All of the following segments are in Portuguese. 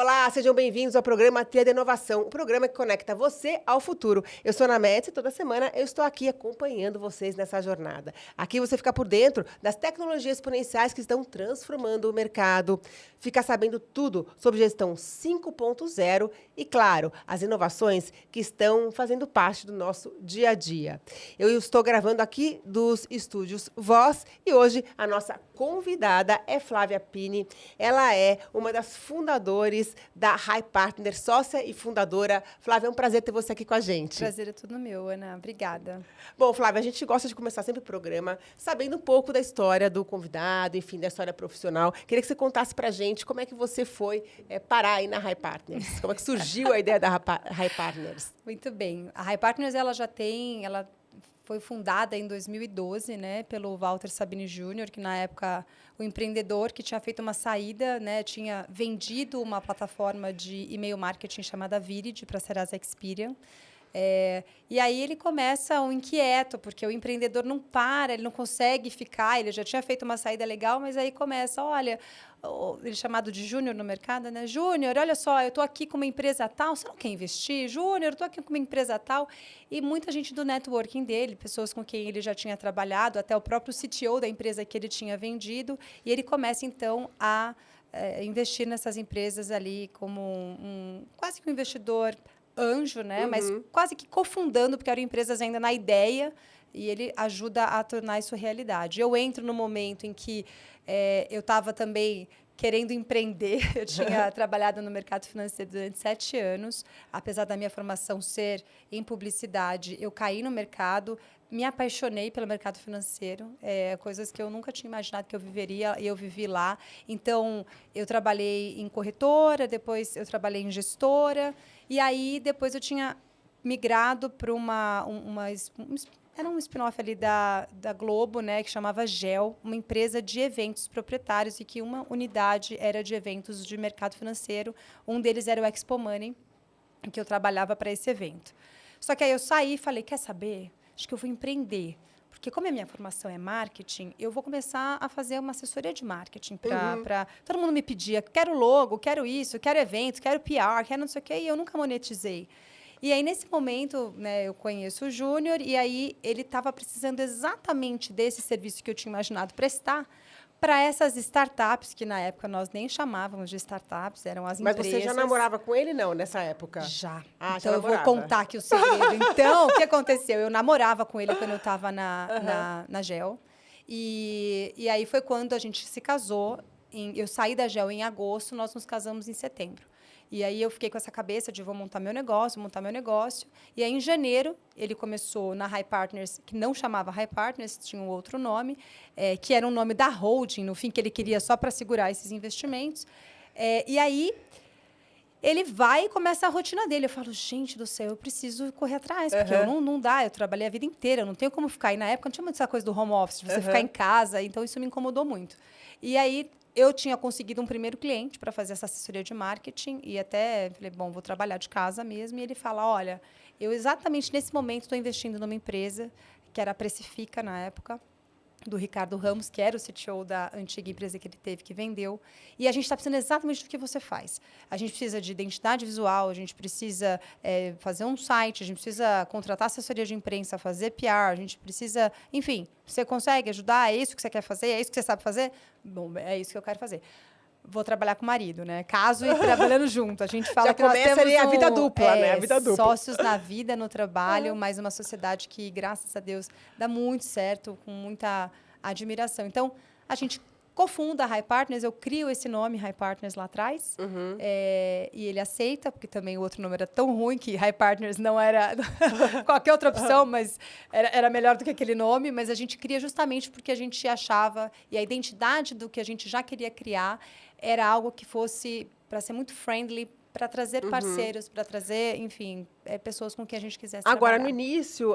Olá, sejam bem-vindos ao programa Tria de Inovação, o programa que conecta você ao futuro. Eu sou a Ana Metz e toda semana eu estou aqui acompanhando vocês nessa jornada. Aqui você fica por dentro das tecnologias exponenciais que estão transformando o mercado, fica sabendo tudo sobre gestão 5.0 e, claro, as inovações que estão fazendo parte do nosso dia a dia. Eu estou gravando aqui dos estúdios Voz e hoje a nossa convidada é Flávia Pini. Ela é uma das fundadoras da HiPartners, sócia e fundadora. Flávia, é um prazer ter você aqui com a gente. Prazer é tudo meu, Ana. Obrigada. Bom, Flávia, a gente gosta de começar sempre o programa sabendo um pouco da história do convidado, enfim, da história profissional. Queria que você contasse pra gente como é que você foi parar aí na HiPartners. Como é que surgiu a ideia da HiPartners? Muito bem. A HiPartners, ela foi fundada em 2012, né, pelo Walter Sabine Jr., que na época o empreendedor que tinha feito uma saída, né, tinha vendido uma plataforma de e-mail marketing chamada Virid para a Serasa Experian. E aí ele começa um inquieto, porque o empreendedor não para, ele não consegue ficar, ele já tinha feito uma saída legal, mas aí começa, olha, ele é chamado de Júnior no mercado, né? Júnior, olha só, eu estou aqui com uma empresa tal, você não quer investir? Júnior, eu estou aqui com uma empresa tal. E muita gente do networking dele, pessoas com quem ele já tinha trabalhado, até o próprio CTO da empresa que ele tinha vendido, e ele começa, então, a investir nessas empresas ali como quase que um investidor anjo, né? Uhum. Mas quase que cofundando, porque eram empresas ainda na ideia, e ele ajuda a tornar isso realidade. Eu entro no momento em que eu estava também querendo empreender. Eu tinha trabalhado no mercado financeiro durante 7 anos. Apesar da minha formação ser em publicidade, eu caí no mercado, me apaixonei pelo mercado financeiro, coisas que eu nunca tinha imaginado que eu viveria, e eu vivi lá. Então, eu trabalhei em corretora, depois eu trabalhei em gestora, e aí depois eu tinha migrado para era um spin-off ali da Globo, né, que chamava GEL, uma empresa de eventos proprietários, e que uma unidade era de eventos de mercado financeiro. Um deles era o Expo Money, em que eu trabalhava para esse evento. Só que aí eu saí e falei, quer saber? Acho que eu vou empreender. Porque como a minha formação é marketing, eu vou começar a fazer uma assessoria de marketing. Todo mundo me pedia, quero logo, quero isso, quero evento, quero PR, quero não sei o quê, e eu nunca monetizei. E aí, nesse momento, né, eu conheço o Júnior, e aí ele estava precisando exatamente desse serviço que eu tinha imaginado prestar para essas startups, que na época nós nem chamávamos de startups, eram as empresas. Mas você já namorava com ele, não, nessa época? Já. Ah, então, eu vou namorava. contar aqui o segredo. Então, o que aconteceu? Eu namorava com ele quando eu estava na GEL. E aí foi quando a gente se casou. Eu saí da GEL em agosto, nós nos casamos em setembro. E aí eu fiquei com essa cabeça de vou montar meu negócio. E aí, em janeiro, ele começou na HiPartners, que não chamava HiPartners, tinha um outro nome, que era um nome da holding, no fim, que ele queria só para segurar esses investimentos. E aí, ele vai e começa a rotina dele. Eu falo, gente do céu, eu preciso correr atrás, porque não dá, eu trabalhei a vida inteira, eu não tenho como ficar. E, na época, não tinha muito essa coisa do home office, de você ficar em casa, então isso me incomodou muito. E aí, eu tinha conseguido um primeiro cliente para fazer essa assessoria de marketing, e até falei, bom, vou trabalhar de casa mesmo. E ele fala, olha, eu exatamente nesse momento estou investindo numa empresa, que era a Precifica, na época, do Ricardo Ramos, que era o CTO da antiga empresa que ele teve, que vendeu. E a gente está precisando exatamente do que você faz. A gente precisa de identidade visual, a gente precisa fazer um site, a gente precisa contratar assessoria de imprensa, fazer PR, a gente precisa... Enfim, você consegue ajudar? É isso que você quer fazer? É isso que você sabe fazer? Bom, é isso que eu quero fazer. Vou trabalhar com o marido, né? Caso e trabalhando junto. A gente fala já que nós temos ali a vida dupla, né? A vida dupla. Sócios na vida, no trabalho, mas uma sociedade que, graças a Deus, dá muito certo, com muita admiração. Então, a gente cofunda a HiPartners, eu crio esse nome HiPartners lá atrás, e ele aceita, porque também o outro nome era tão ruim que HiPartners não era qualquer outra opção, mas era melhor do que aquele nome, mas a gente cria justamente porque a gente achava, e a identidade do que a gente já queria criar era algo que fosse para ser muito friendly, para trazer parceiros, para trazer, enfim, pessoas com quem a gente quisesse Agora, trabalhar. no início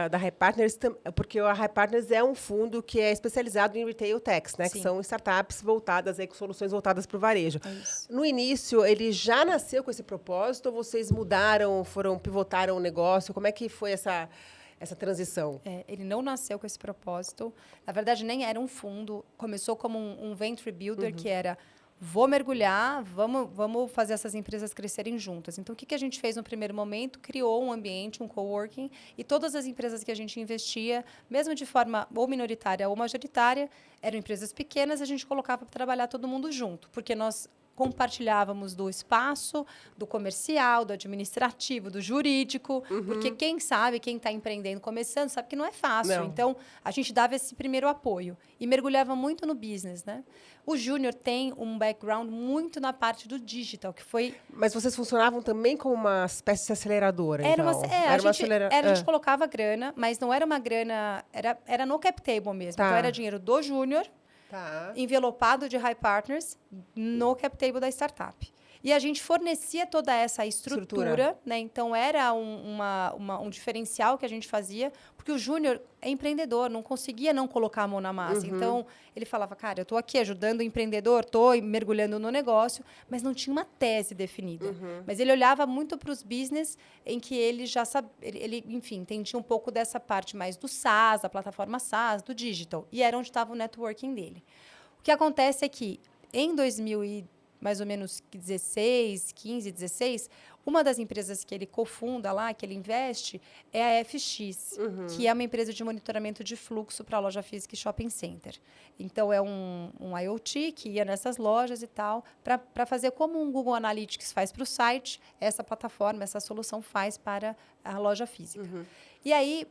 da HiPartners, porque a HiPartners é um fundo que é especializado em retail techs, né? Sim. Que são startups voltadas, com soluções voltadas para o varejo. Isso. No início, ele já nasceu com esse propósito ou vocês mudaram, pivotaram o negócio? Como é que foi essa transição? Ele não nasceu com esse propósito. Na verdade, nem era um fundo. Começou como um venture builder, que era... vou mergulhar, vamos fazer essas empresas crescerem juntas. Então, o que a gente fez no primeiro momento? Criou um ambiente, um coworking, e todas as empresas que a gente investia, mesmo de forma ou minoritária ou majoritária, eram empresas pequenas, a gente colocava para trabalhar todo mundo junto, porque nós compartilhávamos do espaço, do comercial, do administrativo, do jurídico, porque quem sabe, quem está empreendendo, começando, sabe que não é fácil. Não. Então, a gente dava esse primeiro apoio e mergulhava muito no business, né? O Júnior tem um background muito na parte do digital, que foi... Mas vocês funcionavam também como uma espécie de aceleradora, Era então? a gente colocava grana, mas não era uma grana... Era no cap table mesmo. Tá. Então, era dinheiro do Júnior, Tá. envelopado de high partners no cap table da startup. E a gente fornecia toda essa estrutura, né? Então, era um diferencial que a gente fazia, porque o Júnior é empreendedor, não conseguia não colocar a mão na massa. Então, ele falava, cara, eu estou aqui ajudando o empreendedor, estou mergulhando no negócio, mas não tinha uma tese definida. Mas ele olhava muito para os business em que ele já sabia, ele, enfim, entendia um pouco dessa parte mais do SaaS, da plataforma SaaS, do digital. E era onde estava o networking dele. O que acontece é que, em 2000 mais ou menos 15, 16, uma das empresas que ele cofunda lá, que ele investe, é a FX, que é uma empresa de monitoramento de fluxo para loja física e shopping center. Então, é um IoT que ia nessas lojas e tal, para fazer como um Google Analytics faz para o site, essa plataforma, essa solução faz para a loja física. E aí,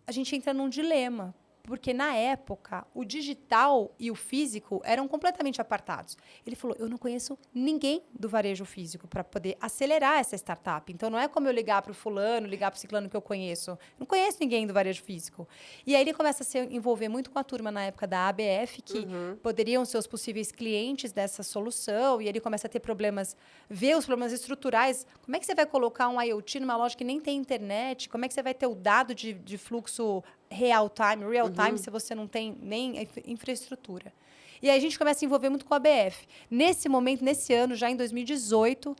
a gente entra num dilema, porque, na época, o digital e o físico eram completamente apartados. Ele falou, eu não conheço ninguém do varejo físico para poder acelerar essa startup. Então, não é como eu ligar para o fulano, ligar para o ciclano que eu conheço. Eu não conheço ninguém do varejo físico. E aí, ele começa a se envolver muito com a turma, na época, da ABF, que poderiam ser os possíveis clientes dessa solução. E ele começa a ter problemas, ver os problemas estruturais. Como é que você vai colocar um IoT numa loja que nem tem internet? Como é que você vai ter o dado de fluxo real time, se você não tem nem infraestrutura. E aí a gente começa a se envolver muito com a ABF. Nesse momento, nesse ano, já em 2018,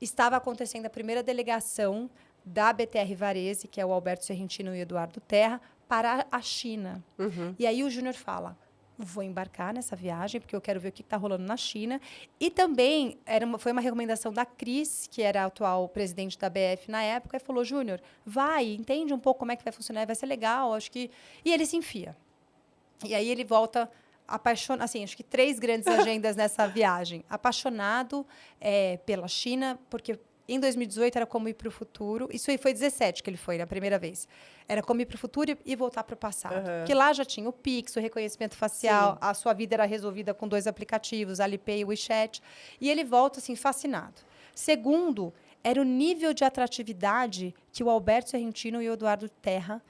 estava acontecendo a primeira delegação da BTR Varese, que é o Alberto Serrentino e o Eduardo Terra, para a China. E aí o Júnior fala, vou embarcar nessa viagem, porque eu quero ver o que está rolando na China. E também foi uma recomendação da Cris, que era a atual presidente da BF na época, e falou, Júnior, vai, entende um pouco como é que vai funcionar, vai ser legal, acho que... E ele se enfia. E aí ele volta apaixonado, assim, acho que 3 grandes agendas nessa viagem. Apaixonado pela China, porque... Em 2018, era como ir para o futuro. Isso aí foi 17 que ele foi, na primeira vez. Era como ir para o futuro e voltar para o passado. Porque lá já tinha o Pix, o reconhecimento facial, a sua vida era resolvida com 2 aplicativos, Alipay e WeChat. E ele volta, assim, fascinado. Segundo, era o nível de atratividade que o Alberto Serrentino e o Eduardo Terra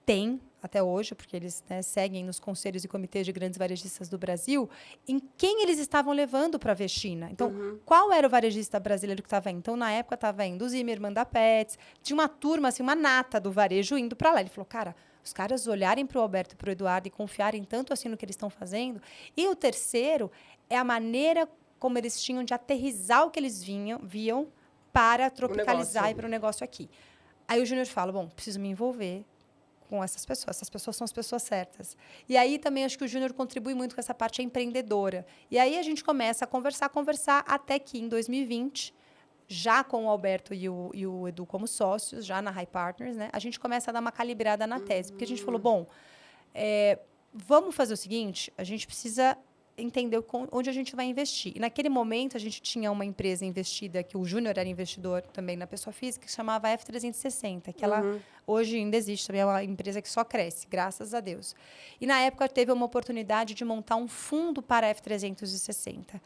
têm até hoje, porque eles, né, seguem nos conselhos e comitês de grandes varejistas do Brasil, em quem eles estavam levando para ver China. Então, qual era o varejista brasileiro que estava indo? Então, na época, estava indo o Zimmermann da Pets, tinha uma turma, assim, uma nata do varejo indo para lá. Ele falou, cara, os caras olharem para o Alberto e para o Eduardo e confiarem tanto assim no que eles estão fazendo. E o terceiro é a maneira como eles tinham de aterrissar o que eles viam para tropicalizar e para o negócio aqui. Aí o Júnior fala, bom, preciso me envolver com essas pessoas são as pessoas certas. E aí também acho que o Júnior contribui muito com essa parte empreendedora. E aí a gente começa a conversar, até que em 2020, já com o Alberto e o Edu como sócios, já na High Partners, né, a gente começa a dar uma calibrada na tese. Porque a gente falou, bom, vamos fazer o seguinte, a gente precisa entender onde a gente vai investir. E naquele momento, a gente tinha uma empresa investida, que o Júnior era investidor também na pessoa física, que se chamava F360, que ela hoje ainda existe, também é uma empresa que só cresce, graças a Deus. E, na época, teve uma oportunidade de montar um fundo para a F360.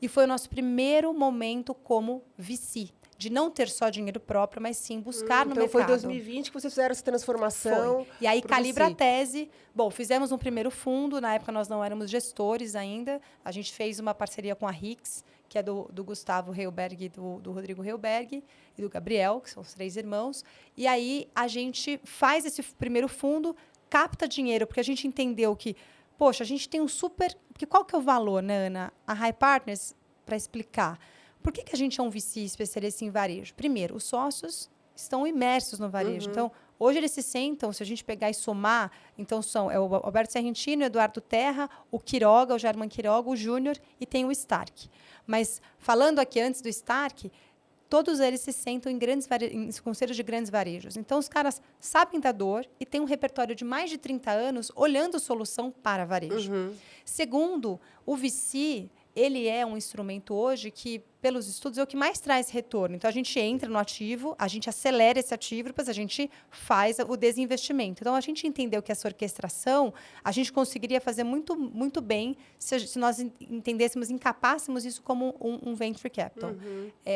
E foi o nosso primeiro momento como VC, de não ter só dinheiro próprio, mas sim buscar no mercado. Então, foi em 2020 que vocês fizeram essa transformação. Foi. E aí, calibra a tese. Bom, fizemos um primeiro fundo. Na época, nós não éramos gestores ainda. A gente fez uma parceria com a Rix, que é do Gustavo Heuberg, do Rodrigo Heuberg e do Gabriel, que são os 3 irmãos. E aí, a gente faz esse primeiro fundo, capta dinheiro, porque a gente entendeu que, poxa, a gente tem um super... Porque qual que é o valor, né, Ana? A High Partners, para explicar... Por que a gente é um VC especialista em varejo? Primeiro, os sócios estão imersos no varejo. Então, Hoje eles se sentam, se a gente pegar e somar, então é o Alberto Serrentino, o Eduardo Terra, o Quiroga, o German Quiroga, o Júnior e tem o Stark. Mas, falando aqui antes do Stark, todos eles se sentam em conselhos de grandes varejos. Então, os caras sabem da dor e têm um repertório de mais de 30 anos olhando solução para varejo. Segundo, o VC, ele é um instrumento hoje que, pelos estudos, é o que mais traz retorno. Então, a gente entra no ativo, a gente acelera esse ativo, depois a gente faz o desinvestimento. Então, a gente entendeu que essa orquestração, a gente conseguiria fazer muito, muito bem se nós entendêssemos, encapássemos isso como um venture capital.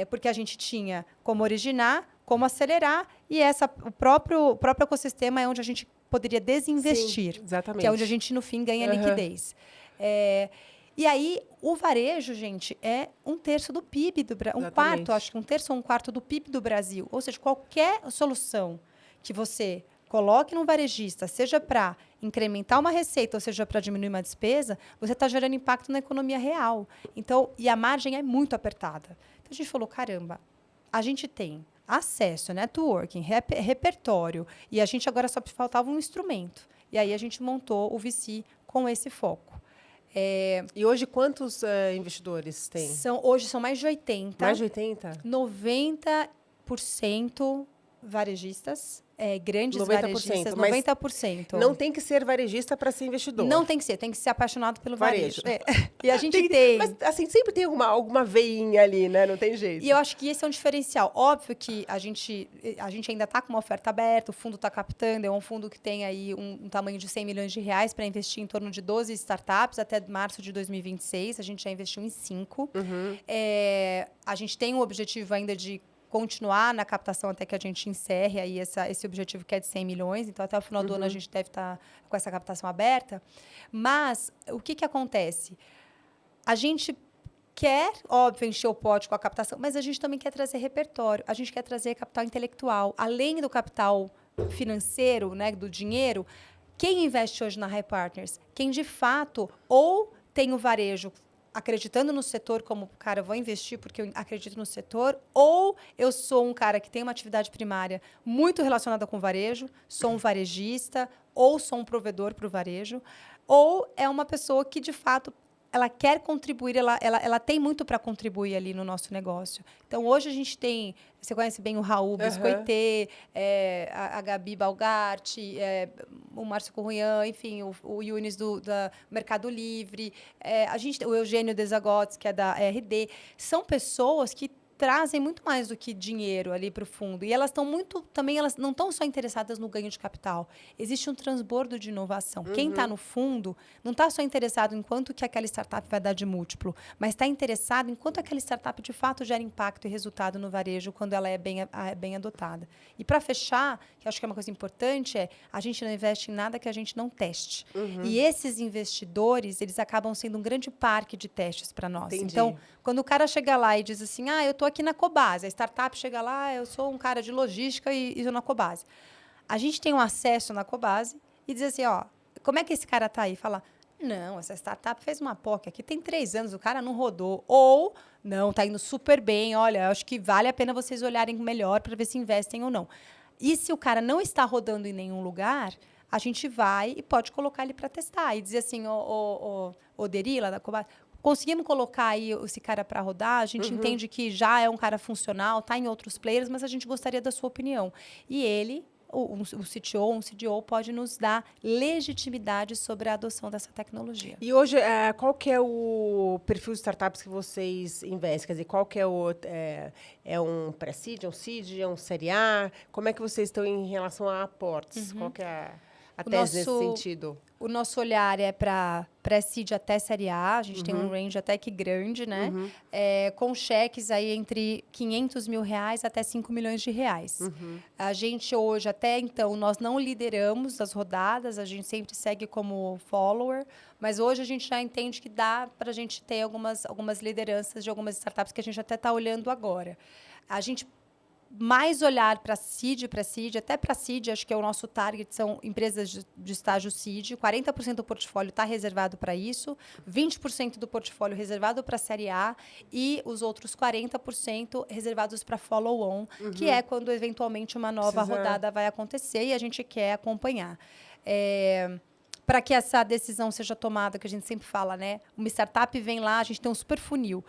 Porque a gente tinha como originar, como acelerar, e o próprio ecossistema é onde a gente poderia desinvestir. Sim, exatamente. Que é onde a gente, no fim, ganha liquidez. E aí, o varejo, gente, é 1/3 do PIB do Brasil. 1/4, acho que 1/3 ou 1/4 do PIB do Brasil. Ou seja, qualquer solução que você coloque num varejista, seja para incrementar uma receita, ou seja, para diminuir uma despesa, você está gerando impacto na economia real. Então, e a margem é muito apertada. Então, a gente falou, caramba, a gente tem acesso, networking, repertório, e a gente agora só faltava um instrumento. E aí, a gente montou o VC com esse foco. E hoje, quantos investidores tem? Hoje são mais de 80. Mais de 80? 90% varejistas, grandes 90%, varejistas, 90%. Não tem que ser varejista para ser investidor. Não tem que ser apaixonado pelo varejo. E a gente tem. Mas, assim, sempre tem alguma veinha ali, né? Não tem jeito. E eu acho que esse é um diferencial. Óbvio que a gente ainda está com uma oferta aberta, o fundo está captando, é um fundo que tem aí um tamanho de 100 milhões de reais para investir em torno de 12 startups até março de 2026. A gente já investiu em 5. A gente tem um objetivo ainda de continuar na captação até que a gente encerre aí esse objetivo que é de 100 milhões. Então, até o final do ano, a gente deve estar com essa captação aberta. Mas, o que acontece? A gente quer, óbvio, encher o pote com a captação, mas a gente também quer trazer repertório. A gente quer trazer capital intelectual. Além do capital financeiro, né, do dinheiro, quem investe hoje na High Partners? Quem, de fato, ou tem o varejo acreditando no setor como, cara, eu vou investir porque eu acredito no setor, ou eu sou um cara que tem uma atividade primária muito relacionada com varejo, sou um varejista, ou sou um provedor para o varejo, ou é uma pessoa que, de fato, ela quer contribuir, ela tem muito para contribuir ali no nosso negócio. Então, hoje a gente tem, você conhece bem o Raul Biscoitê, a Gabi Balgarte, o Márcio Corruian, enfim, o Yunis do Mercado Livre, o Eugênio Desagotes, que é da RD. São pessoas que trazem muito mais do que dinheiro ali para o fundo. E elas estão elas não estão só interessadas no ganho de capital. Existe um transbordo de inovação. Quem está no fundo não está só interessado em quanto que aquela startup vai dar de múltiplo, mas está interessado em quanto aquela startup de fato gera impacto e resultado no varejo quando ela é bem adotada. E para fechar, que acho que é uma coisa importante, a gente não investe em nada que a gente não teste. E esses investidores, eles acabam sendo um grande parque de testes para nós. Entendi. Então, quando o cara chega lá e diz assim, eu estou aqui na Cobasi, a startup chega lá, eu sou um cara de logística e estou na Cobasi. A gente tem um acesso na Cobasi e diz assim, como é que esse cara está aí? Fala, não, essa startup fez uma POC aqui, tem 3 anos, o cara não rodou. Ou, não, está indo super bem, olha, acho que vale a pena vocês olharem melhor para ver se investem ou não. E se o cara não está rodando em nenhum lugar, a gente vai e pode colocar ele para testar. E dizer assim, o Derila, da Cobasi, conseguimos colocar aí esse cara para rodar, a gente entende que já é um cara funcional, está em outros players, mas a gente gostaria da sua opinião. E ele, o CTO, um CDO, pode nos dar legitimidade sobre a adoção dessa tecnologia. E hoje, qual que é o perfil de startups que vocês investem? Quer dizer, qual que é um pré-seed, é um seed, é um série A? Como é que vocês estão em relação a aportes? Qual que é a tese nesse sentido? O nosso olhar é para pré-seed até série A. A gente tem um range até que grande, né? Com cheques aí entre R$500 mil até R$5 milhões. A gente hoje, até então, nós não lideramos as rodadas. A gente sempre segue como follower. Mas hoje a gente já entende que dá para a gente ter algumas lideranças de algumas startups que a gente até está olhando agora. A gente mais olhar para seed, até para seed, acho que é o nosso target, são empresas de estágio seed, 40% do portfólio está reservado para isso, 20% do portfólio reservado para a série A e os outros 40% reservados para follow-on, que é quando eventualmente uma nova rodada vai acontecer e a gente quer acompanhar. Para que essa decisão seja tomada, que a gente sempre fala, né? Uma startup vem lá, a gente tem um super funil.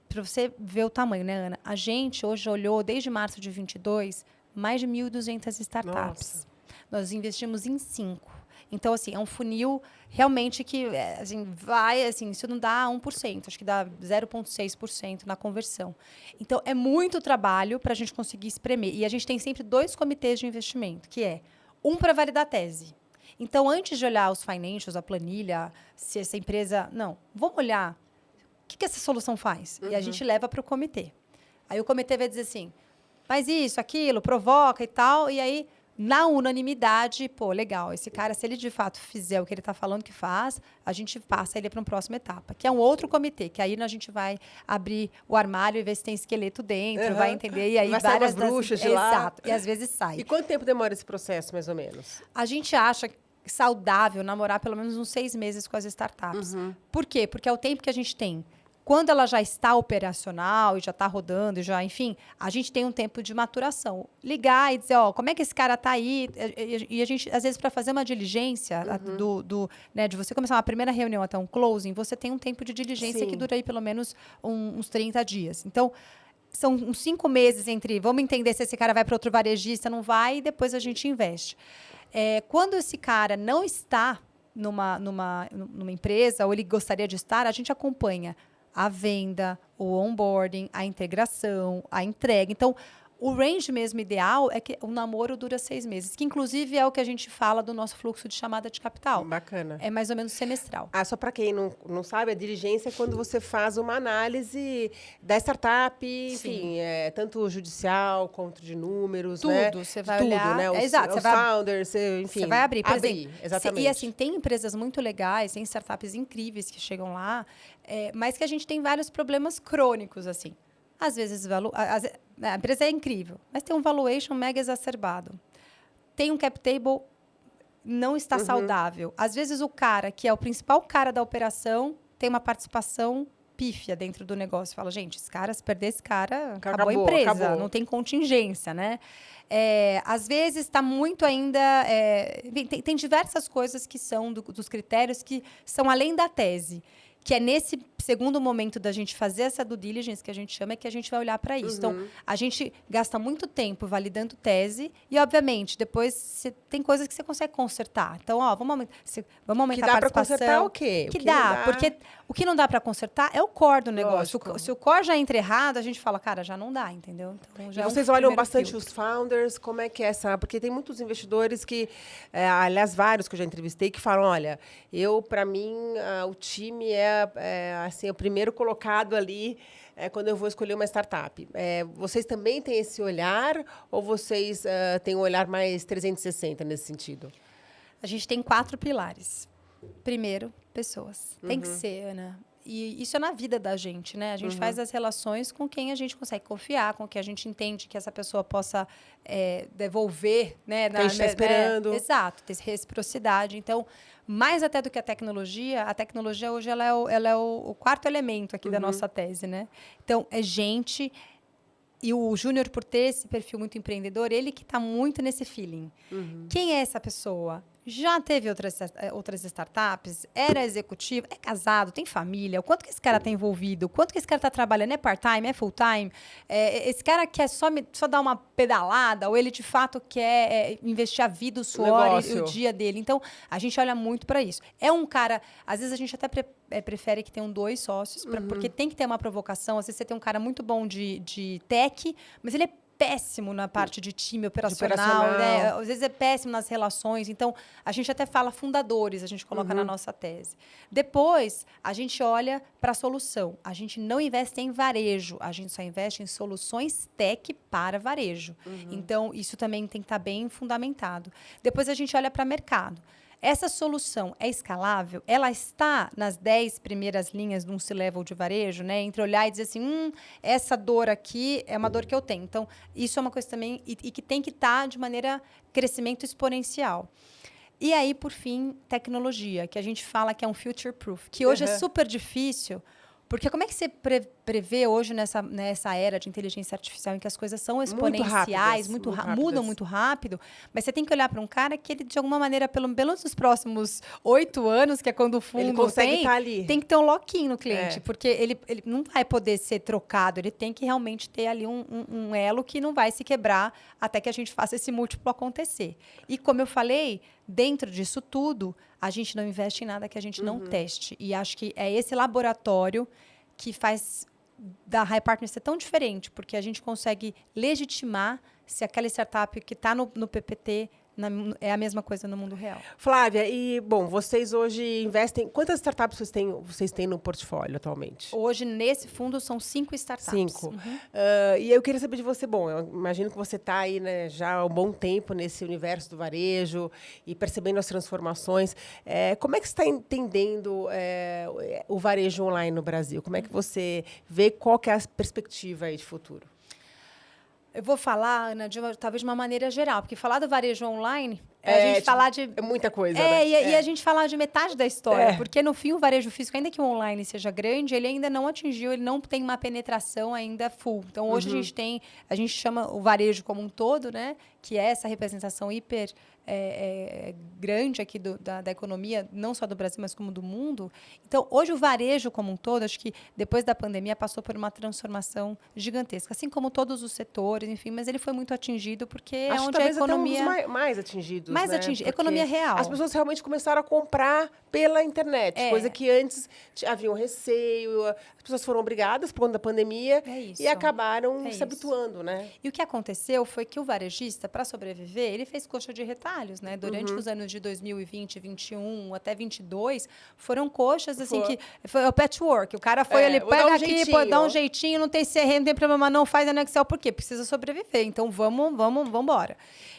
Para você ver o tamanho, né, Ana? A gente hoje olhou, desde março de 22, mais de 1.200 startups. Nossa. Nós investimos em 5. Então, assim, é um funil realmente que assim, vai, assim, isso não dá 1%, acho que dá 0,6% na conversão. Então, é muito trabalho para a gente conseguir espremer. E a gente tem sempre 2 comitês de investimento, que é um para validar a tese. Então, antes de olhar os financials, a planilha, se essa empresa... Não, vamos olhar o que essa solução faz. E a gente leva para o comitê. Aí o comitê vai dizer assim, faz isso, aquilo, provoca e tal. E aí, na unanimidade, pô, legal, esse cara, se ele de fato fizer o que ele está falando que faz, a gente passa ele para uma próxima etapa, que é um outro comitê, que aí a gente vai abrir o armário e ver se tem esqueleto dentro, vai entender, e aí vai várias bruxas de lá. Exato, e às vezes sai. E quanto tempo demora esse processo, mais ou menos? A gente acha saudável namorar pelo menos uns 6 meses com as startups. Por quê? Porque é o tempo que a gente tem. Quando ela já está operacional e já está rodando, já, enfim, a gente tem um tempo de maturação. Ligar e dizer, ó, como é que esse cara está aí? E a gente, às vezes, para fazer uma diligência né, de você começar uma primeira reunião até um closing, você tem um tempo de diligência que dura aí pelo menos uns 30 dias. Então, são uns 5 meses entre, vamos entender se esse cara vai para outro varejista, não vai, e depois a gente investe. Quando esse cara não está numa empresa, ou ele gostaria de estar, a gente acompanha a venda, o onboarding, a integração, a entrega. Então, o range mesmo ideal é que o namoro dura 6 meses, que inclusive é o que a gente fala do nosso fluxo de chamada de capital. Bacana. É mais ou menos semestral. Só para quem não sabe, a diligência é quando você faz uma análise da startup, enfim, tanto judicial quanto de números, tudo, né? Você vai olhar, né? Os founders, enfim. Você vai abrir, por exemplo, exatamente. E assim, tem empresas muito legais, tem startups incríveis que chegam lá, mas que a gente tem vários problemas crônicos, assim. Às vezes, a empresa é incrível, mas tem um valuation mega exacerbado. Tem um cap table, não está saudável. Às vezes, o cara, que é o principal cara da operação, tem uma participação pífia dentro do negócio. Fala, gente, se perder esse cara, acabou a empresa. Não tem contingência, né? Às vezes, está muito ainda... tem diversas coisas que são dos critérios que são além da tese. Que é nesse segundo momento da gente fazer essa due diligence, que a gente chama, que a gente vai olhar para isso. Então, a gente gasta muito tempo validando tese e, obviamente, depois tem coisas que você consegue consertar. Então, vamos aumentar a participação. Que dá para consertar o quê? Que dá, porque o que não dá para consertar é o core do negócio. Se o core já entra errado, a gente fala, cara, já não dá, entendeu? Então, já vocês olham bastante os founders, como é que é essa... Porque tem muitos investidores que, aliás, vários que eu já entrevistei, que falam, olha, para mim, o time assim, o primeiro colocado ali quando eu vou escolher uma startup. Vocês também têm esse olhar ou vocês têm um olhar mais 360 nesse sentido? A gente tem 4 pilares. Primeiro, pessoas. Tem que ser, Ana. E isso é na vida da gente, né? A gente faz as relações com quem a gente consegue confiar, com quem a gente entende que essa pessoa possa devolver, né? Que a gente está esperando. Exato, ter reciprocidade. Então, mais até do que a tecnologia hoje ela é o 4º elemento aqui da nossa tese, né? Então, é gente... E o Júnior, por ter esse perfil muito empreendedor, ele que está muito nesse feeling. Quem é essa pessoa? Já teve outras startups? Era executivo? É casado? Tem família? O quanto que esse cara está envolvido? O quanto que esse cara está trabalhando? É part-time? É full-time? Esse cara quer só dar uma pedalada? Ou ele, de fato, quer investir a vida, o suor e o dia dele? Então, a gente olha muito para isso. É um cara... Às vezes, a gente até prefere que tenham 2 sócios, porque tem que ter uma provocação. Às vezes, você tem um cara muito bom de tech, mas ele é péssimo na parte de time operacional, né? Às vezes é péssimo nas relações. Então, a gente até fala fundadores, a gente coloca na nossa tese. Depois, a gente olha para a solução. A gente não investe em varejo, a gente só investe em soluções tech para varejo. Então, isso também tem que estar bem fundamentado. Depois, a gente olha para mercado. essa solução é escalável? Ela está nas 10 primeiras linhas de um C-level de varejo, né? Entre olhar e dizer assim, essa dor aqui é uma dor que eu tenho. Então, isso é uma coisa também e que tem que estar de maneira crescimento exponencial. E aí, por fim, tecnologia, que a gente fala que é um future proof, que hoje é super difícil. Porque como é que você prevê hoje nessa era de inteligência artificial em que as coisas são exponenciais, mudam muito rápido, mas você tem que olhar para um cara que ele, de alguma maneira, pelo menos nos próximos 8 anos, que é quando o fundo ele consegue estar ali. Tem que ter um lock-in no cliente, porque ele não vai poder ser trocado, ele tem que realmente ter ali um elo que não vai se quebrar até que a gente faça esse múltiplo acontecer. E como eu falei, dentro disso tudo, a gente não investe em nada que a gente não teste. E acho que é esse laboratório que faz da High Partners ser tão diferente, porque a gente consegue legitimar se aquela startup que está no PPT é a mesma coisa no mundo real. Flávia, e, bom, vocês hoje investem... Quantas startups vocês têm no portfólio atualmente? Hoje, nesse fundo, são 5 startups. 5. E eu queria saber de você, bom, eu imagino que você está aí, né, já há um bom tempo nesse universo do varejo e percebendo as transformações. Como é que você está entendendo o varejo online no Brasil? Como é que você vê qual que é a perspectiva aí de futuro? Eu vou falar, Ana, talvez de uma maneira geral, porque falar do varejo online a gente falar de... É muita coisa, né? E a gente falar de metade da história, porque no fim o varejo físico, ainda que o online seja grande, ele ainda não atingiu, ele não tem uma penetração ainda full. Então, hoje a gente chama o varejo como um todo, né? Que é essa representação hiper grande aqui da economia, não só do Brasil, mas como do mundo. Então, hoje o varejo como um todo, acho que depois da pandemia passou por uma transformação gigantesca, assim como todos os setores, enfim, mas ele foi muito atingido porque é onde a economia... Até um dos mais atingidos, mais atingido, economia real. As pessoas realmente começaram a comprar pela internet, coisa que antes havia um receio, as pessoas foram obrigadas por conta da pandemia e acabaram se habituando, né? E o que aconteceu foi que o varejista, para sobreviver, ele fez coxa de retalhos, né? Durante os anos de 2020, 2021 até 2022, foram coxas assim que foi o patchwork. O cara foi ali, pega aqui, dá um jeitinho, não tem CRM, não tem problema, não faz no Excel, por quê? Precisa sobreviver. Então vamos embora.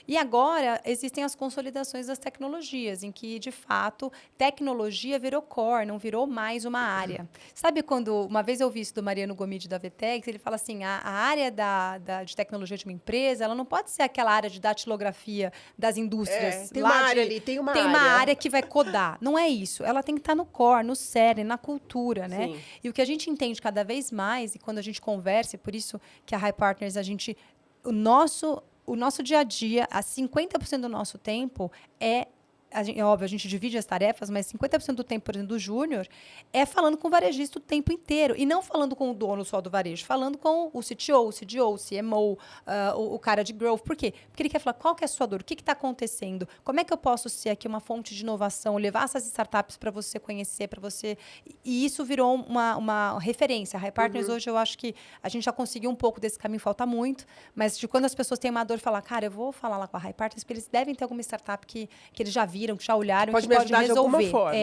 E agora existem as consolidações das tecnologias, em que, de fato, tecnologia virou core, não virou mais uma área. Sabe quando, uma vez eu vi isso do Mariano Gomide da Vetex, ele fala assim, a área de tecnologia de uma empresa, ela não pode ser aquela área de datilografia das indústrias. Tem uma área ali, tem uma área que vai codar. Não é isso. Ela tem que estar no core, no cerne, na cultura, né? Sim. E o que a gente entende cada vez mais, e quando a gente conversa, e por isso que a High Partners, o nosso dia a dia, a 50% do nosso tempo é óbvio, a gente divide as tarefas, mas 50% do tempo, por exemplo, do júnior, é falando com o varejista o tempo inteiro. E não falando com o dono só do varejo, falando com o CTO, o CDO, o CMO, o cara de growth. Por quê? Porque ele quer falar qual que é a sua dor, o que está acontecendo, como é que eu posso ser aqui uma fonte de inovação, levar essas startups para você conhecer, para você... E isso virou uma referência. A High Partners, hoje, eu acho que a gente já conseguiu um pouco desse caminho, falta muito, mas de quando as pessoas têm uma dor, falar, cara, eu vou falar lá com a High Partners, porque eles devem ter alguma startup que eles já viram, que já olharam, pode que pode resolver. De alguma forma.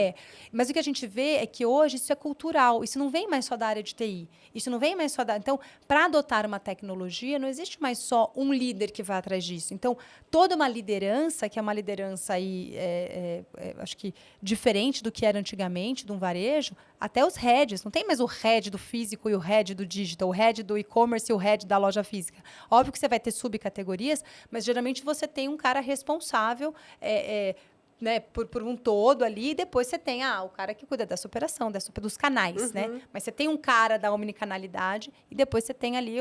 Mas o que a gente vê é que hoje isso é cultural, isso não vem mais só da área de TI, isso não vem mais só da... Então, para adotar uma tecnologia, não existe mais só um líder que vai atrás disso. Então, toda uma liderança, que é uma liderança aí, acho que diferente do que era antigamente, de um varejo, até os heads, não tem mais o head do físico e o head do digital, o head do e-commerce e o head da loja física. Óbvio que você vai ter subcategorias, mas geralmente você tem um cara responsável né, por um todo ali, e depois você tem o cara que cuida dessa operação, dos canais, né? Mas você tem um cara da omnicanalidade e depois você tem ali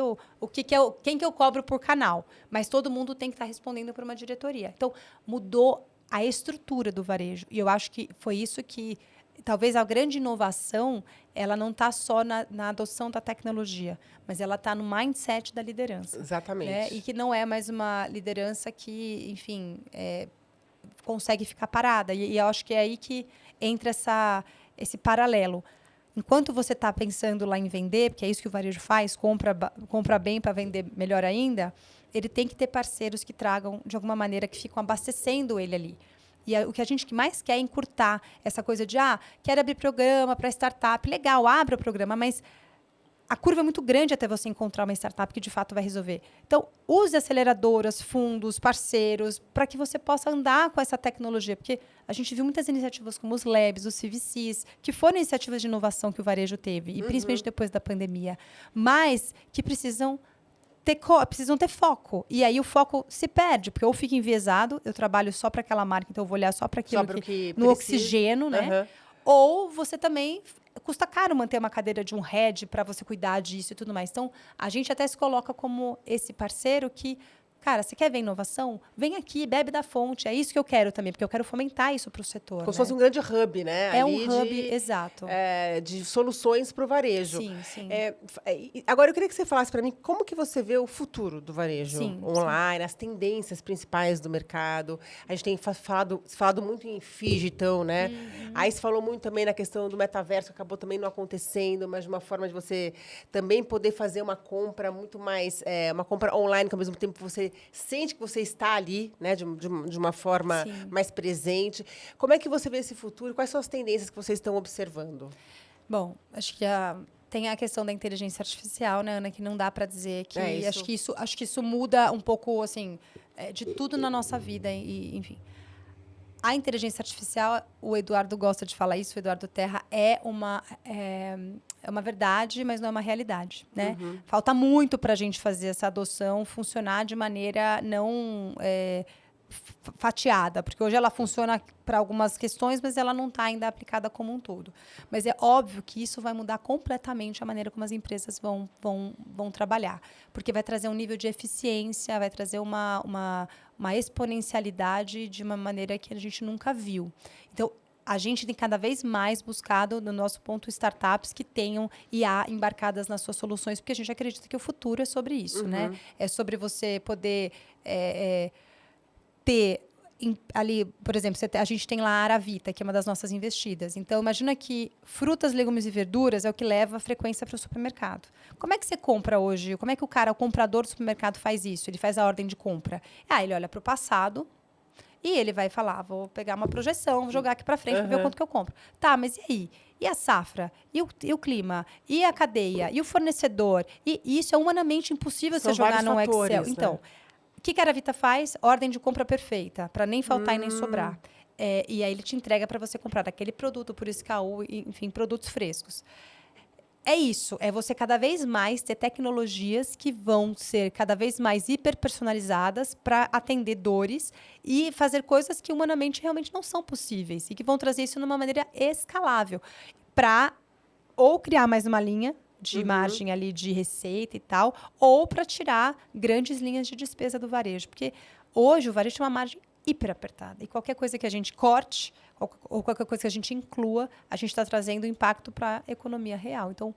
quem que eu cobro por canal. Mas todo mundo tem que estar respondendo por uma diretoria. Então, mudou a estrutura do varejo. E eu acho que foi isso que... Talvez a grande inovação, ela não está só na adoção da tecnologia, mas ela está no mindset da liderança. Exatamente. Né? E que não é mais uma liderança que, enfim... consegue ficar parada. E eu acho que é aí que entra esse paralelo. Enquanto você está pensando lá em vender, porque é isso que o varejo faz, compra bem para vender melhor ainda, ele tem que ter parceiros que tragam, de alguma maneira, que ficam abastecendo ele ali. E o que a gente mais quer é encurtar essa coisa de, quero abrir programa para startup. Legal, abra o programa, mas a curva é muito grande até você encontrar uma startup que de fato vai resolver. Então, use aceleradoras, fundos, parceiros, para que você possa andar com essa tecnologia. Porque a gente viu muitas iniciativas como os Labs, os CVCs, que foram iniciativas de inovação que o varejo teve, e principalmente depois da pandemia, mas que precisam ter foco. E aí o foco se perde, porque ou fica enviesado, eu trabalho só para aquela marca, então eu vou olhar só para aquilo que no oxigênio, né? Ou você também custa caro manter uma cadeira de um head para você cuidar disso e tudo mais. Então, a gente até se coloca como esse parceiro que, cara, você quer ver inovação? Vem aqui, bebe da fonte. É isso que eu quero também, porque eu quero fomentar isso para o setor. Como se fosse um grande hub, né? É um hub, exato. De soluções para o varejo. Sim, sim. Agora, eu queria que você falasse para mim como que você vê o futuro do varejo online, as tendências principais do mercado. A gente tem falado muito em digital, né? Aí se falou muito também na questão do metaverso, que acabou também não acontecendo, mas de uma forma de você também poder fazer uma compra muito mais... uma compra online, que ao mesmo tempo você sente que você está ali, né, de uma forma mais presente. Como é que você vê esse futuro? Quais são as tendências que vocês estão observando? Bom, acho que tem a questão da inteligência artificial, né, Ana, que não dá para dizer que... Acho que isso muda um pouco, assim, de tudo na nossa vida, e enfim. A inteligência artificial, o Eduardo gosta de falar isso, o Eduardo Terra, é uma verdade, mas não é uma realidade, né? Falta muito para a gente fazer essa adoção funcionar de maneira não fatiada, porque hoje ela funciona para algumas questões, mas ela não está ainda aplicada como um todo. Mas é óbvio que isso vai mudar completamente a maneira como as empresas vão trabalhar, porque vai trazer um nível de eficiência, vai trazer uma exponencialidade de uma maneira que a gente nunca viu. Então, a gente tem cada vez mais buscado, no nosso ponto, startups que tenham IA embarcadas nas suas soluções, porque a gente acredita que o futuro é sobre isso, né? É sobre você poder ter ali, por exemplo, a gente tem lá a Aravita, que é uma das nossas investidas. Então, imagina que frutas, legumes e verduras é o que leva a frequência para o supermercado. Como é que você compra hoje? Como é que o comprador do supermercado faz isso? Ele faz a ordem de compra. Ele olha para o passado e ele vai falar, vou pegar uma projeção, vou jogar aqui para frente para ver o quanto que eu compro. Tá, mas e aí? E a safra? E o clima? E a cadeia? E o fornecedor? E isso é humanamente impossível você jogar no Excel. Então, o que a Aravita faz? Ordem de compra perfeita, para nem faltar e nem sobrar. E aí ele te entrega para você comprar aquele produto por SKU, enfim, produtos frescos. É isso, é você cada vez mais ter tecnologias que vão ser cada vez mais hiperpersonalizadas para atender dores e fazer coisas que humanamente realmente não são possíveis e que vão trazer isso de uma maneira escalável para ou criar mais uma linha de margem ali de receita e tal, ou para tirar grandes linhas de despesa do varejo. Porque hoje o varejo tem uma margem hiper apertada. E qualquer coisa que a gente corte, ou qualquer coisa que a gente inclua, a gente está trazendo impacto para a economia real. Então,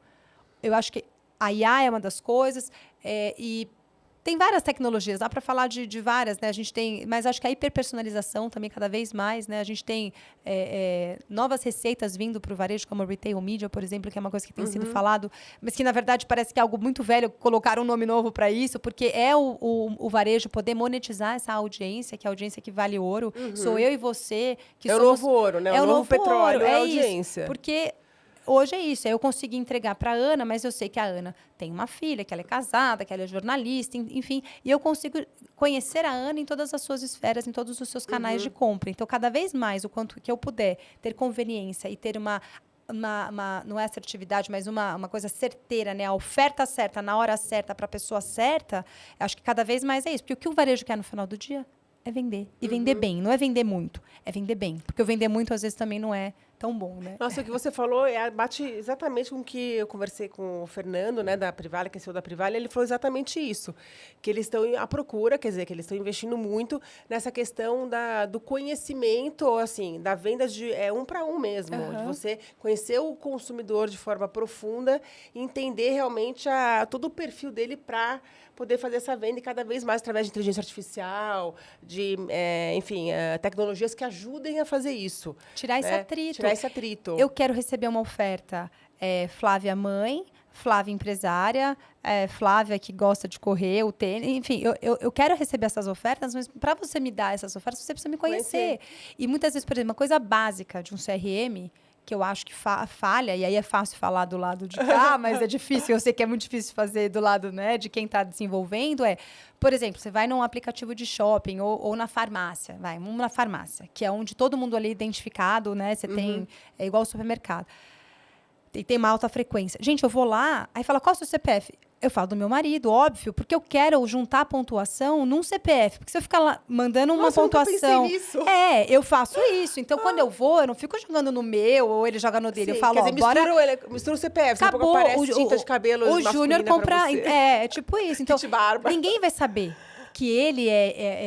eu acho que a IA é uma das coisas, e tem várias tecnologias, dá para falar de várias, né? A gente tem, mas acho que a hiperpersonalização também cada vez mais, né? A gente tem novas receitas vindo para o varejo, como a retail media, por exemplo, que é uma coisa que tem sido falado, mas que na verdade parece que é algo muito velho colocar um nome novo para isso, porque é o varejo poder monetizar essa audiência, que é a audiência que vale ouro. Sou eu e você que somos... o novo ouro, né? O novo petróleo, é a audiência. Isso, porque hoje é isso. Eu consegui entregar para a Ana, mas eu sei que a Ana tem uma filha, que ela é casada, que ela é jornalista, enfim. E eu consigo conhecer a Ana em todas as suas esferas, em todos os seus canais de compra. Então, cada vez mais, o quanto que eu puder ter conveniência e ter não é assertividade, mas uma coisa certeira, né? A oferta certa, na hora certa, para a pessoa certa, acho que cada vez mais é isso. Porque o que o varejo quer no final do dia é vender. E vender bem. Não é vender muito, é vender bem. Porque o vender muito, às vezes, também não é tão bom, né? Nossa, o que você falou bate exatamente com o que eu conversei com o Fernando, né, da Privalia, que é CEO da Privalia. Ele falou exatamente isso, que eles estão à procura, quer dizer, que eles estão investindo muito nessa questão do conhecimento, assim, da venda de para um mesmo, de você conhecer o consumidor de forma profunda e entender realmente todo o perfil dele para poder fazer essa venda e cada vez mais através de inteligência artificial, de, enfim, tecnologias que ajudem a fazer isso. Tirar esse atrito. Tirar esse atrito. Eu quero receber uma oferta. Flávia mãe, Flávia empresária, Flávia que gosta de correr, o tênis, enfim, eu quero receber essas ofertas, mas para você me dar essas ofertas, você precisa me conhecer. E muitas vezes, por exemplo, uma coisa básica de um CRM, que eu acho que falha, e aí é fácil falar do lado de cá, mas é difícil, eu sei que é muito difícil fazer do lado, né, de quem está desenvolvendo, por exemplo, você vai num aplicativo de shopping ou na farmácia, vamos na farmácia, que é onde todo mundo ali é identificado, né, você tem, é igual ao supermercado, e tem uma alta frequência. Gente, eu vou lá, aí fala, qual é o seu CPF? Eu falo do meu marido, óbvio, porque eu quero juntar a pontuação num CPF. Porque se eu ficar lá mandando uma pontuação... Nunca pensei nisso. Eu faço isso. Então, quando eu vou, eu não fico jogando no meu, ou ele joga no dele. Sim, eu falo, quer dizer, mistura o CPF. Acabou. Aparece tinta de cabelo o Júnior compra... É tipo isso. Então, barba. Ninguém vai saber que ele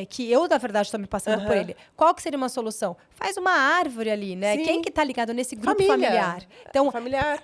que eu, na verdade, estou me passando por ele. Qual que seria uma solução? Faz uma árvore ali, né? Sim. Quem que tá ligado nesse grupo familiar? Então, familiar.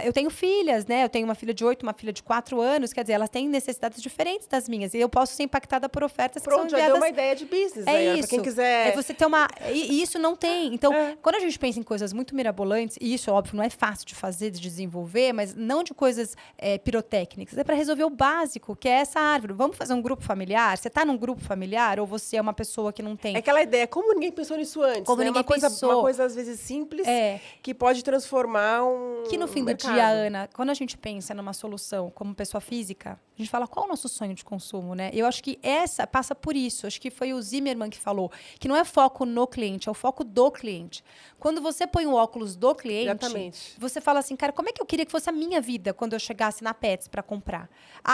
Eu tenho filhas, né? Eu tenho uma filha de 8, uma filha de 4 anos. Quer dizer, elas têm necessidades diferentes das minhas. E eu posso ser impactada por ofertas que são enviadas... já deu uma ideia de business. Isso. Pra quem quiser... você ter uma... E isso não tem. Então, quando a gente pensa em coisas muito mirabolantes, e isso, óbvio, não é fácil de fazer, de desenvolver, mas não de coisas pirotécnicas. É para resolver o básico, que é essa árvore. Vamos fazer um grupo familiar? Você está num grupo familiar ou você é uma pessoa que não tem? É aquela ideia, como ninguém pensou nisso antes? Como ninguém pensou. Uma coisa, às vezes, simples, que pode transformar Que no fim do dia, Ana, quando a gente pensa numa solução como pessoa física, a gente fala, qual é o nosso sonho de consumo, né? Eu acho que essa passa por isso. Acho que foi o Zimmermann que falou, que não é foco no cliente, é o foco do cliente. Quando você põe o óculos do cliente, exatamente, você fala assim, cara, como é que eu queria que fosse a minha vida quando eu chegasse na Pets para comprar?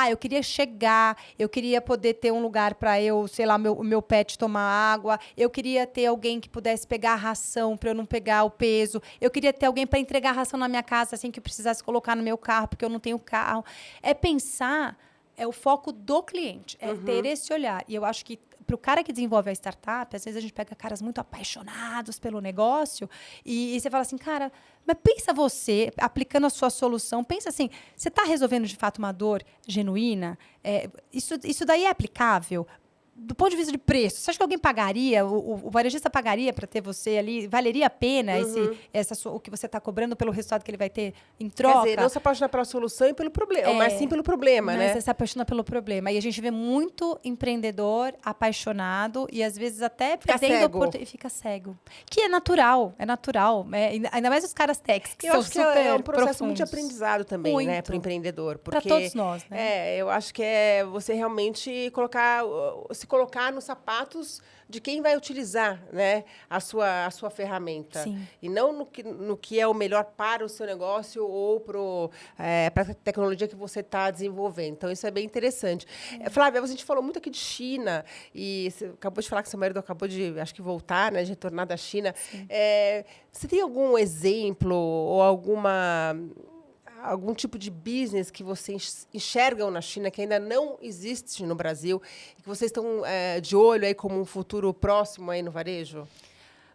Eu queria chegar, eu queria poder ter um lugar para eu, sei lá, o meu pet tomar água, eu queria ter alguém que pudesse pegar a ração para eu não pegar o peso, eu queria ter alguém para entregar a ração na minha casa assim que eu precisasse colocar no meu carro, porque eu não tenho carro. É pensar, é o foco do cliente, é ter esse olhar. E eu acho que para o cara que desenvolve a startup, às vezes a gente pega caras muito apaixonados pelo negócio e você fala assim, cara, mas pensa você, aplicando a sua solução, pensa assim, você está resolvendo de fato uma dor genuína? Isso daí é aplicável? Do ponto de vista de preço, você acha que alguém pagaria, o varejista pagaria para ter você ali? Valeria a pena o que você está cobrando pelo resultado que ele vai ter em troca? Quer dizer, não se apaixonar pela solução e pelo problema, mas sim pelo problema, né? Você se apaixona pelo problema. E a gente vê muito empreendedor apaixonado e às vezes até perdendo oportunidade. E fica cego. Que é natural, ainda mais os caras techs, que eu são acho que super é um processo profundos. muito de aprendizado também, né, para o empreendedor. Para todos nós, né? Eu acho que é você realmente se colocar nos sapatos de quem vai utilizar, né, a sua ferramenta. Sim. E não no que é o melhor para o seu negócio ou para a tecnologia que você está desenvolvendo. Então, isso é bem interessante. Flávia, a gente falou muito aqui de China, e você acabou de falar que seu marido acabou de, acho que, voltar, né, de retornar da China. Você tem algum exemplo ou algum tipo de business que vocês enxergam na China que ainda não existe no Brasil e que vocês estão de olho aí como um futuro próximo aí no varejo?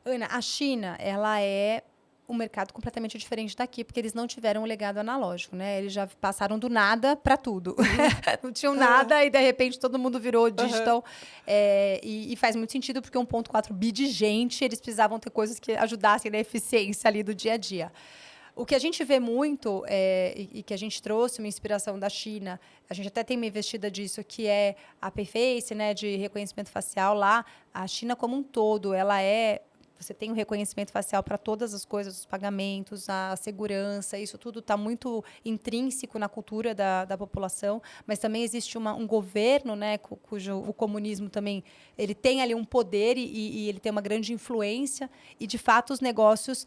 Ana, a China, ela é um mercado completamente diferente daqui, porque eles não tiveram um legado analógico, né? Eles já passaram do nada para tudo. Não tinham nada e, de repente, todo mundo virou digital. E faz muito sentido, porque 1,4 bi de gente, eles precisavam ter coisas que ajudassem na eficiência ali do dia a dia. O que a gente vê muito, e que a gente trouxe uma inspiração da China, a gente até tem uma investida disso, que é a Payface, né, de reconhecimento facial lá. A China como um todo, você tem um reconhecimento facial para todas as coisas, os pagamentos, a segurança, isso tudo está muito intrínseco na cultura da população, mas também existe um governo, né, cujo o comunismo também ele tem ali um poder e ele tem uma grande influência, e, de fato, os negócios...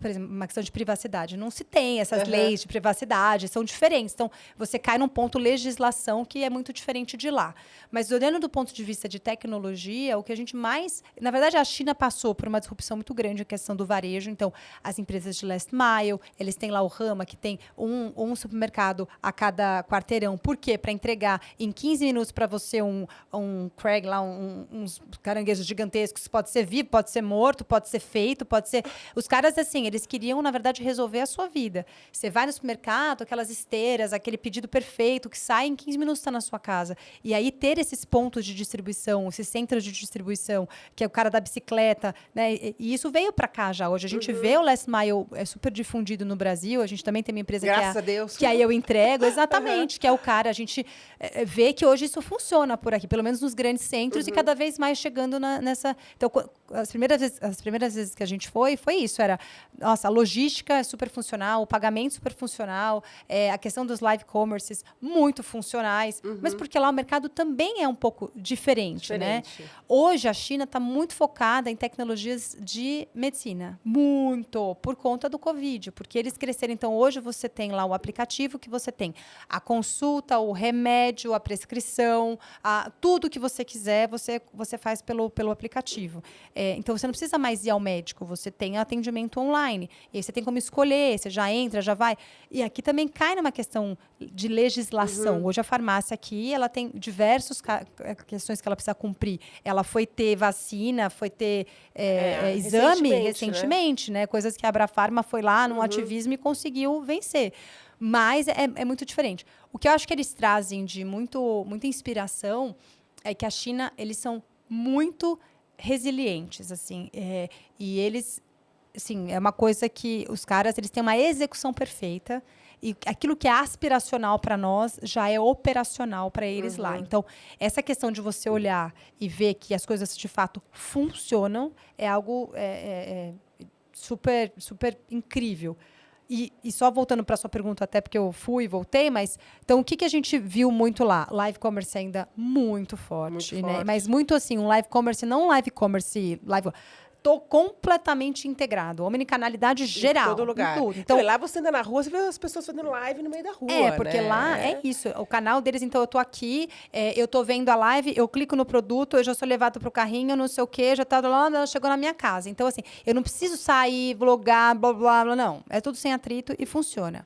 Por exemplo, uma questão de privacidade. Não se tem essas leis de privacidade, são diferentes. Então, você cai num ponto legislação que é muito diferente de lá. Mas, olhando do ponto de vista de tecnologia, o que a gente mais... Na verdade, a China passou por uma disrupção muito grande em questão do varejo. Então, as empresas de last mile, eles têm lá o Rama, que tem um supermercado a cada quarteirão. Por quê? Para entregar em 15 minutos para você um Craig lá, uns caranguejos gigantescos. Pode ser vivo, pode ser morto, pode ser feito, pode ser... Os caras, assim, eles queriam, na verdade, resolver a sua vida. Você vai no supermercado, aquelas esteiras, aquele pedido perfeito que sai em 15 minutos está na sua casa. E aí ter esses pontos de distribuição, esses centros de distribuição, que é o cara da bicicleta, né? E isso veio para cá já. Hoje a gente vê o last mile super difundido no Brasil. A gente também tem uma empresa Graças a Deus. Que aí eu entrego, exatamente, que é o cara. A gente vê que hoje isso funciona por aqui, pelo menos nos grandes centros, e cada vez mais chegando nessa... Então, as primeiras vezes que a gente foi isso. Era, nossa, a logística é super funcional, o pagamento super funcional, a questão dos live commerces muito funcionais, mas porque lá o mercado também é um pouco diferente, né? Hoje, a China está muito focada em tecnologias de medicina. Muito, por conta do Covid, porque eles cresceram. Então, hoje você tem lá o aplicativo que você tem a consulta, o remédio, a prescrição, tudo que você quiser, você faz pelo aplicativo. Então, você não precisa mais ir ao médico, você tem atendimento online. E aí você tem como escolher, você já entra, já vai. E aqui também cai numa questão de legislação. Hoje, a farmácia aqui, ela tem diversas questões que ela precisa cumprir. Ela foi ter vacina, foi ter exame recentemente, né? Coisas que a Abrafarma foi lá num ativismo e conseguiu vencer. Mas é muito diferente. O que eu acho que eles trazem de muita inspiração é que a China, eles são muito resilientes, assim. E eles, assim, é uma coisa que os caras, eles têm uma execução perfeita. E aquilo que é aspiracional para nós já é operacional para eles lá. Então, essa questão de você olhar e ver que as coisas de fato funcionam é algo super, super incrível. E só voltando para a sua pergunta, até porque eu fui e voltei, mas então o que a gente viu muito lá? Live commerce ainda muito forte, né? Mas muito assim, um live commerce, não um live commerce, completamente integrado. Omnicanalidade geral. Em todo lugar. Em tudo. Então, lá você anda na rua, você vê as pessoas fazendo live no meio da rua. Porque lá é isso. O canal deles, então, eu tô aqui, eu tô vendo a live, eu clico no produto, eu já sou levado pro carrinho, não sei o quê, já tá lá, chegou na minha casa. Então, assim, eu não preciso sair, vlogar, blá, blá, blá, não. É tudo sem atrito e funciona.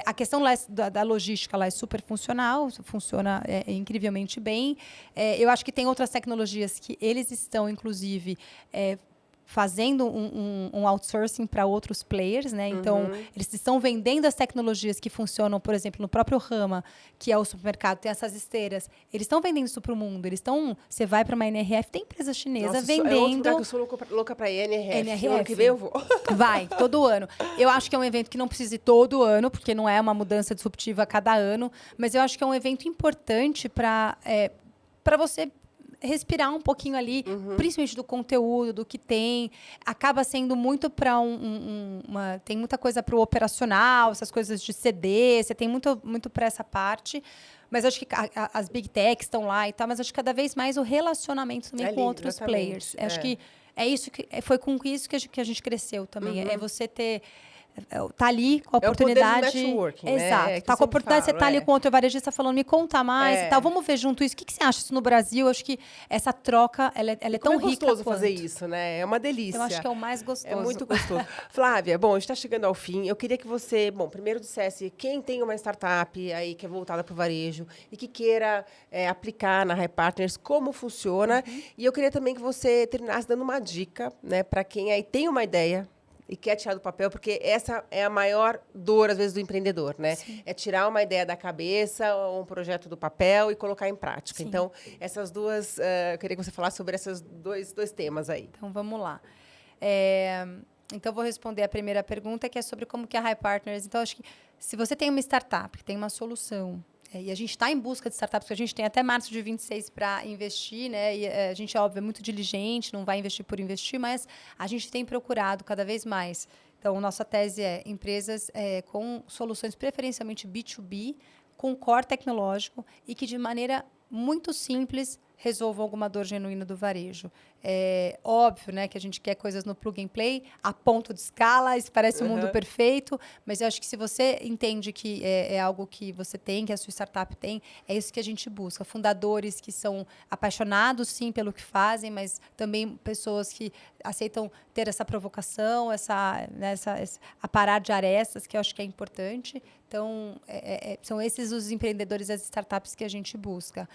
A questão lá da logística lá é super funcional, funciona incrivelmente bem. Eu acho que tem outras tecnologias que eles estão, inclusive, fazendo um outsourcing para outros players, né? Então, eles estão vendendo as tecnologias que funcionam, por exemplo, no próprio Rama, que é o supermercado, tem essas esteiras. Eles estão vendendo isso para o mundo. Você vai para uma NRF, tem empresa chinesa vendendo... É outro lugar que eu sou louca para NRF. Ano que vem eu vou. Vai, todo ano. Eu acho que é um evento que não precisa ir todo ano, porque não é uma mudança disruptiva a cada ano, mas eu acho que é um evento importante para você respirar um pouquinho ali, principalmente do conteúdo, do que tem. Acaba sendo muito para tem muita coisa para o operacional, essas coisas de CD, você tem muito para essa parte. Mas acho que as big techs estão lá e tal, mas acho que cada vez mais o relacionamento também com outros players. Acho que é isso foi com isso que a gente cresceu também. É você ter... Tá ali com a oportunidade. É o poder do networking, exato. Né? Tá com a oportunidade, você tá ali com outro varejista falando, me conta mais e tal. Vamos ver junto isso. O que você acha disso no Brasil? Eu acho que essa troca, ela é tão rica. É gostoso fazer isso, né? É uma delícia. Eu acho que é o mais gostoso. É muito gostoso. Flávia, bom, a gente está chegando ao fim. Eu queria que você, primeiro dissesse quem tem uma startup aí que é voltada para o varejo e que queira aplicar na HiPartners, como funciona. E eu queria também que você terminasse dando uma dica, né, para quem aí tem uma ideia e quer tirar do papel, porque essa é a maior dor, às vezes, do empreendedor, né? Sim. É tirar uma ideia da cabeça, um projeto do papel e colocar em prática. Sim. Então, essas duas... eu queria que você falasse sobre esses dois temas aí. Então, vamos lá. Então, vou responder a primeira pergunta, que é sobre como que a HiPartners... Então, acho que se você tem uma startup, que tem uma solução, e a gente está em busca de startups, porque a gente tem até março de 26 para investir, né? E a gente, óbvio, é muito diligente, não vai investir por investir, mas a gente tem procurado cada vez mais. Então, nossa tese é empresas com soluções preferencialmente B2B, com core tecnológico e que, de maneira muito simples, resolvam alguma dor genuína do varejo. É óbvio, né, que a gente quer coisas no plug and play, a ponto de escala, isso parece um mundo perfeito, mas eu acho que se você entende que é algo que você tem, que a sua startup tem, é isso que a gente busca. Fundadores que são apaixonados, sim, pelo que fazem, mas também pessoas que aceitam ter essa provocação, a parar de arestas, que eu acho que é importante. Então, são esses os empreendedores e as startups que a gente busca.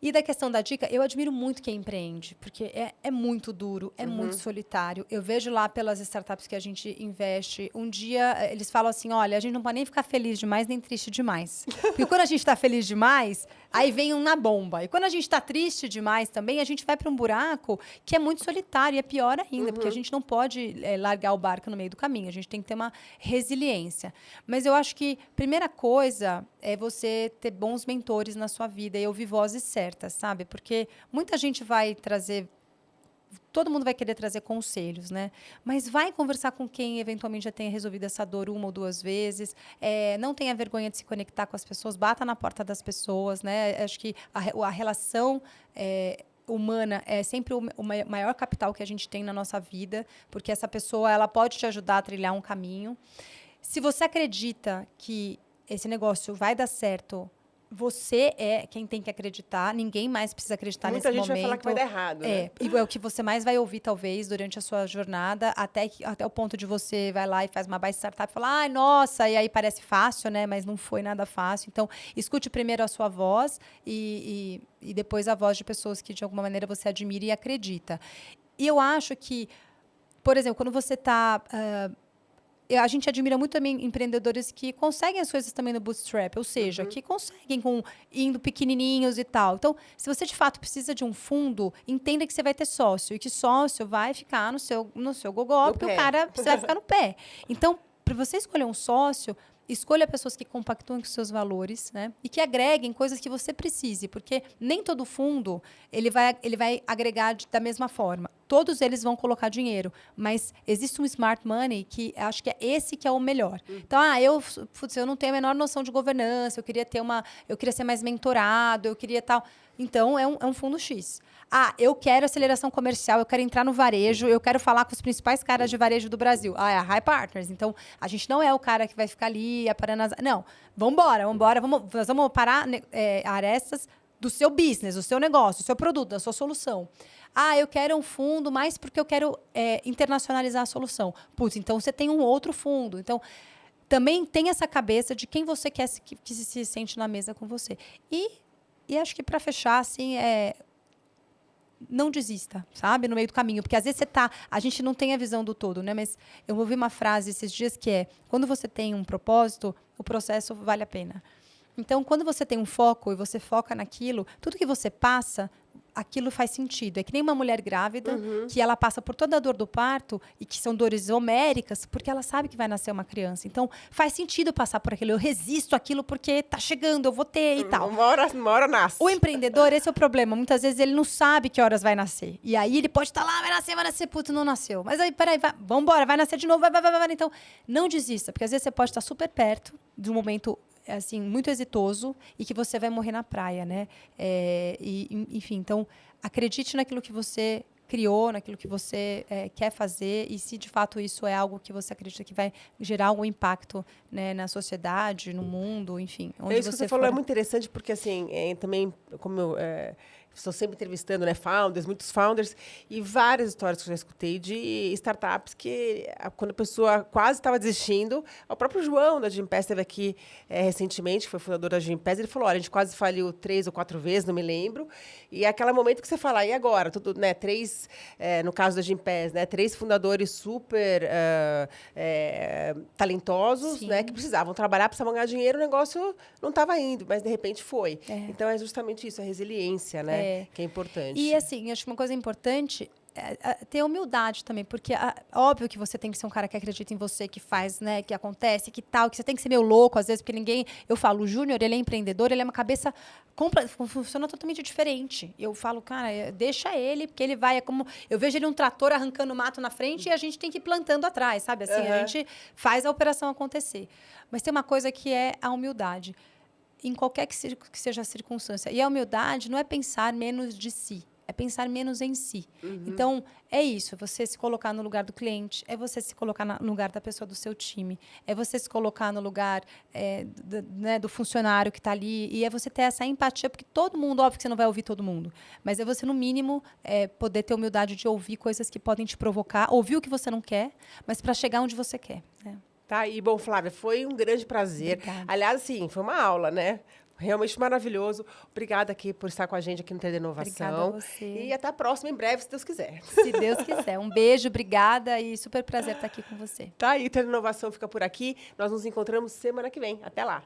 E da questão da dica, eu admiro muito quem empreende, porque é muito duro, é muito solitário. Eu vejo lá pelas startups que a gente investe, um dia eles falam assim, olha, a gente não pode nem ficar feliz demais, nem triste demais. Porque quando a gente está feliz demais, aí vem na bomba. E quando a gente está triste demais também, a gente vai para um buraco que é muito solitário, e é pior ainda, porque a gente não pode largar o barco no meio do caminho, a gente tem que ter uma resiliência. Mas eu acho que a primeira coisa é você ter bons mentores na sua vida e ouvir vozes certas, sabe? Porque muita gente vai trazer todo mundo vai querer trazer conselhos, né? Mas vai conversar com quem eventualmente já tenha resolvido essa dor 1 ou 2 vezes. Não tenha vergonha de se conectar com as pessoas, bata na porta das pessoas, né? Acho que a relação humana é sempre o maior capital que a gente tem na nossa vida, porque essa pessoa ela pode te ajudar a trilhar um caminho. Se você acredita que esse negócio vai dar certo, você é quem tem que acreditar, ninguém mais precisa acreditar nesse momento. Muita gente vai falar que vai dar errado, né? E é o que você mais vai ouvir, talvez, durante a sua jornada, até o ponto de você vai lá e faz uma base startup e fala, ai, nossa, e aí parece fácil, né? Mas não foi nada fácil. Então, escute primeiro a sua voz e depois a voz de pessoas que, de alguma maneira, você admira e acredita. E eu acho que, por exemplo, quando você está... a gente admira muito também empreendedores que conseguem as coisas também no bootstrap, ou seja, que conseguem indo pequenininhos e tal. Então, se você de fato precisa de um fundo, entenda que você vai ter sócio e que sócio vai ficar no seu gogó, porque o cara você vai ficar no pé. Então, para você escolher um sócio, escolha pessoas que compactuem com os seus valores, né? E que agreguem coisas que você precise, porque nem todo fundo ele vai agregar da mesma forma. Todos eles vão colocar dinheiro, mas existe um smart money que acho que é esse que é o melhor. Então, eu não tenho a menor noção de governança, eu queria ser mais mentorado, eu queria tal. Então, é um fundo X. Eu quero aceleração comercial, eu quero entrar no varejo, eu quero falar com os principais caras de varejo do Brasil. É a High Partners. Então, a gente não é o cara que vai ficar ali aparando as... Não, nós vamos parar arestas do seu business, do seu negócio, do seu produto, da sua solução. Eu quero um fundo, mas porque eu quero internacionalizar a solução. Putz, então você tem um outro fundo. Então, também tem essa cabeça de quem você quer que se sente na mesa com você. E acho que, para fechar, assim, não desista, sabe? No meio do caminho. Porque, às vezes, a gente não tem a visão do todo, né? Mas eu ouvi uma frase esses dias que quando você tem um propósito, o processo vale a pena. Então, quando você tem um foco e você foca naquilo, tudo que você passa, aquilo faz sentido. É que nem uma mulher grávida, que ela passa por toda a dor do parto, e que são dores homéricas, porque ela sabe que vai nascer uma criança. Então, faz sentido passar por aquilo. Eu resisto àquilo porque tá chegando, eu vou ter e tal. Uma hora nasce. O empreendedor, esse é o problema. Muitas vezes ele não sabe que horas vai nascer. E aí ele pode estar lá, vai nascer, puto, não nasceu. Mas aí, peraí, vambora, vai nascer de novo, vai. Então, não desista, porque às vezes você pode estar super perto de um momento assim, muito exitoso e que você vai morrer na praia, né? Enfim, então, acredite naquilo que você criou, naquilo que você quer fazer e se, de fato, isso é algo que você acredita que vai gerar algum impacto, né, na sociedade, no mundo, enfim. Onde isso que você falou é muito interessante porque, assim, também, como eu... estou sempre entrevistando, né, muitos founders, e várias histórias que eu já escutei de startups que, quando a pessoa quase estava desistindo, o próprio João da Gympass esteve aqui recentemente, que foi fundador da Gympass, ele falou, olha, a gente quase faliu 3 ou 4 vezes, não me lembro, e é aquele momento que você fala, e agora? Tudo, né, no caso da Gympass, né, 3 fundadores super talentosos, né, que precisavam trabalhar, precisavam ganhar dinheiro, o negócio não estava indo, mas de repente foi. Então, é justamente isso, a resiliência, né? Que é importante. E, assim, acho que uma coisa importante é ter humildade também, porque óbvio que você tem que ser um cara que acredita em você, que faz, né, que acontece, que tal, que você tem que ser meio louco, às vezes, porque ninguém... Eu falo, o Júnior, ele é empreendedor, ele é uma cabeça... funciona totalmente diferente. Eu falo, cara, deixa ele, porque ele vai... eu vejo ele um trator arrancando mato na frente e a gente tem que ir plantando atrás, sabe? Assim, a gente faz a operação acontecer. Mas tem uma coisa que é a humildade. Em qualquer que seja a circunstância. E a humildade não é pensar menos de si, é pensar menos em si. Então, é isso, é você se colocar no lugar do cliente, é você se colocar no lugar da pessoa do seu time, é você se colocar no lugar do funcionário que está ali, e é você ter essa empatia, porque todo mundo, óbvio que você não vai ouvir todo mundo, mas é você, no mínimo, poder ter humildade de ouvir coisas que podem te provocar, ouvir o que você não quer, mas para chegar onde você quer, né? Tá, e bom, Flávia, foi um grande prazer. Obrigada. Aliás, assim, foi uma aula, né? Realmente maravilhoso. Obrigada aqui por estar com a gente aqui no TD Inovação. Obrigada a você. E até a próxima, em breve, se Deus quiser. Se Deus quiser. Um beijo, obrigada e super prazer estar aqui com você. Tá aí, TD Inovação fica por aqui. Nós nos encontramos semana que vem. Até lá.